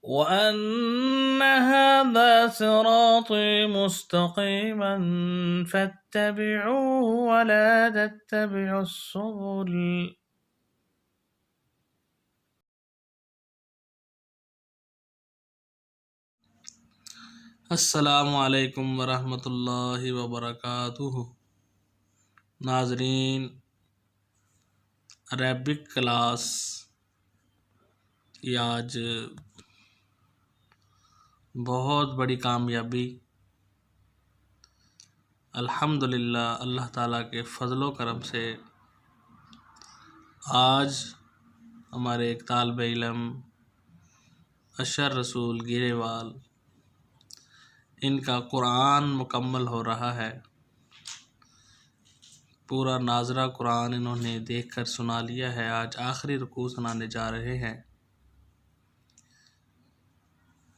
وأن هذا صراطي مستقيما فاتبعوه ولا تتبعوا السبل. السلام علیکم ورحمۃ اللہ وبرکاتہ۔ ناظرین، عربک کلاس کی آج بہت بڑی کامیابی الحمدللہ اللہ تعالیٰ کے فضل و کرم سے آج ہمارے ایک طالب علم اشر رسول گریوال ان کا قرآن مکمل ہو رہا ہے۔ پورا ناظرہ قرآن انہوں نے دیکھ کر سنا لیا ہے، آج آخری رکوع سنانے جا رہے ہیں۔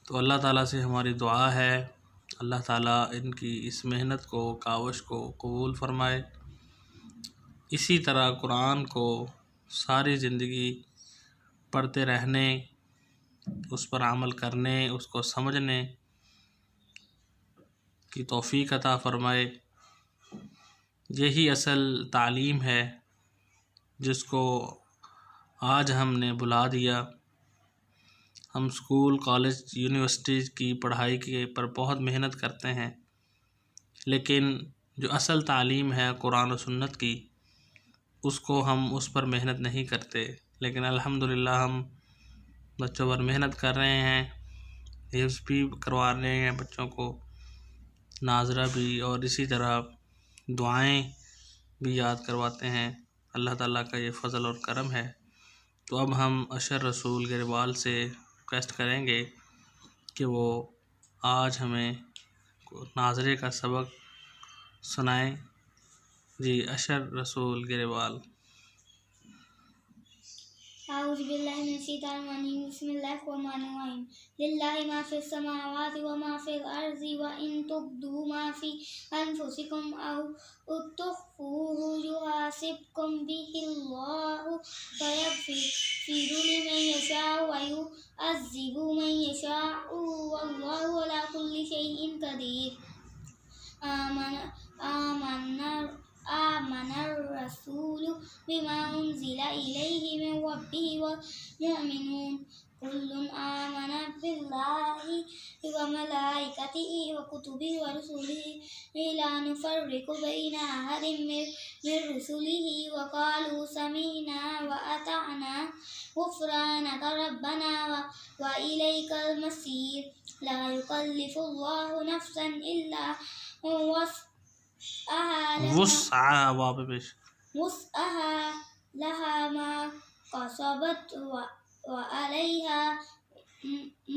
تو اللہ تعالیٰ سے ہماری دعا ہے اللہ تعالیٰ ان کی اس محنت کو، کاوش کو قبول فرمائے۔ اسی طرح قرآن کو ساری زندگی پڑھتے رہنے، اس پر عمل کرنے، اس کو سمجھنے کی توفیق عطا فرمائے۔ یہی اصل تعلیم ہے جس کو آج ہم نے بلا دیا۔ ہم اسکول، کالج، یونیورسٹی کی پڑھائی کے پر بہت محنت کرتے ہیں، لیکن جو اصل تعلیم ہے قرآن و سنت کی، اس کو ہم اس پر محنت نہیں کرتے۔ لیکن الحمدللہ ہم بچوں پر محنت کر رہے ہیں، حفظ بھی کروا رہے ہیں بچوں کو، ناظرہ بھی، اور اسی طرح دعائیں بھی یاد کرواتے ہیں۔ اللہ تعالیٰ کا یہ فضل اور کرم ہے۔ تو اب ہم اشر رسول گریوال سے ریکویسٹ کریں گے کہ وہ آج ہمیں ناظرے کا سبق سنائیں۔ جی، اشر رسول گریوال۔ اعوذ باللہ من الشیطان الرجیم، بسم اللہ الرحمن الرحیم۔ للہ ما فی السماوات وما فی الارض وان تبدوا ما فی انفسکم او تخفوہ یحاسبکم بہ اللہ فیغفر لمن یشاء ویعذب من یشاء واللہ علی کل شیء قدیر۔ آمن الرسول بما انزل الیہ من ربہ والمؤمنون کل آمن باللہ وملائکتہ وکتبہ ورسلہ لا نفرق بین احد من رسلہ وقالوا سمعنا واطعنا غفرانک ربنا والیک المصیر۔ لا یکلف اللہ نفسا الا وسعها لها ما كسبت وعليها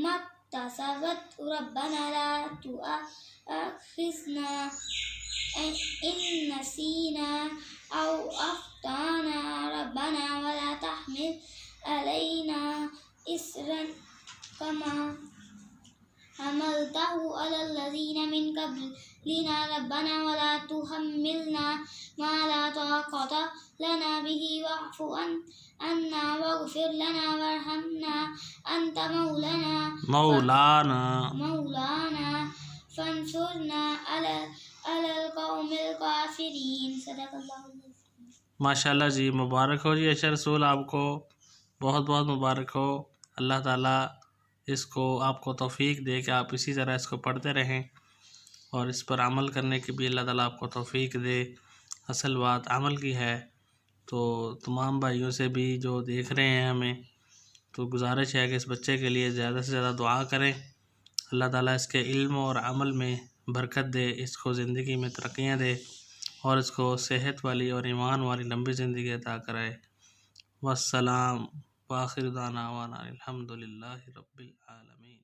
ما اكتسبت ربنا لا تؤاخذنا إن نسينا أو أخطأنا ربنا ولا تحمل علينا إصرا كما حملته على الذين من قبلنا ربنا ولا تحملنا ما لا طاقة لنا به واعف عنا واغفر لنا وارحمنا أنت مولانا فانصرنا على القوم الكافرين۔ صدق اللہ العظیم۔ ماشاءاللہ جی، مبارک ہو جی اشر رسول، آپ کو بہت بہت مبارک ہو۔ اللہ تعالیٰ اس کو آپ کو توفیق دے کہ آپ اسی طرح اس کو پڑھتے رہیں اور اس پر عمل کرنے کی بھی اللہ تعالیٰ آپ کو توفیق دے۔ اصل بات عمل کی ہے۔ تو تمام بھائیوں سے بھی جو دیکھ رہے ہیں ہمیں، تو گزارش ہے کہ اس بچے کے لیے زیادہ سے زیادہ دعا کریں، اللہ تعالیٰ اس کے علم اور عمل میں برکت دے، اس کو زندگی میں ترقیاں دے اور اس کو صحت والی اور ایمان والی لمبی زندگی عطا کرائے۔ والسلام وآخر دعوانا الحمدللہ رب العالمین۔